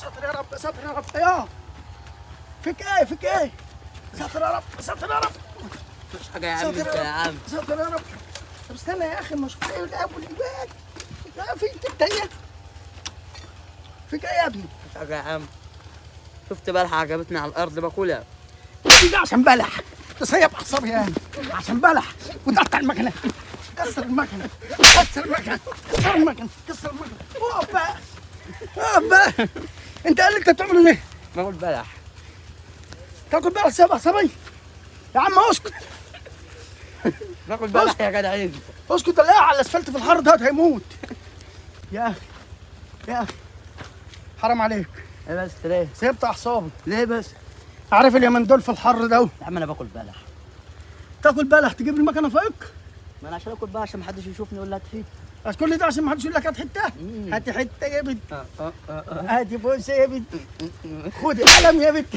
ساتر يا رب ساتر يا رب يا فيك ايه ساتر يا رب ساتر يا رب مش حاجه يا عم انت يا عم. ساتر يا رب. طب استنى يا اخي ما اشوف ايه الاب والاباد. لا فيك ايه فيك ايه يا ابني؟ مش حاجه يا عم. شفت بلحه عجبتني على الارض باكلها. ده عشان بلح تصيب اعصابي يعني عشان بلح وتقطع المكنه كسر المكنه كسر المكنه كسر المكنه كسر المكنه. اقف بقى اقف بقى. انت قال لي انت بتعمل ايه؟ باكل بلح. تاكل بلح سيب اعصابي يا عم اسكت باكل بلح يا جدع انت. اسكت. لا على الاسفلت في الحر ده هيموت. يا اخي يا اخي حرام عليك. ايه بس ليه؟ سيبت اعصابي. ليه بس؟ عارف اليمن دول في الحر ده يا عم انا باكل بلح. تاكل بلح تجيب المكنه فوقك. ما انا عشان اكل بلح عشان محدش يشوفني يقول لي هات حته. بس كل ده عشان ما حدش يقول لك هات حته. هات حته يا بنت. هاتي بوسه يا بنت. خدي قلم يا بنت.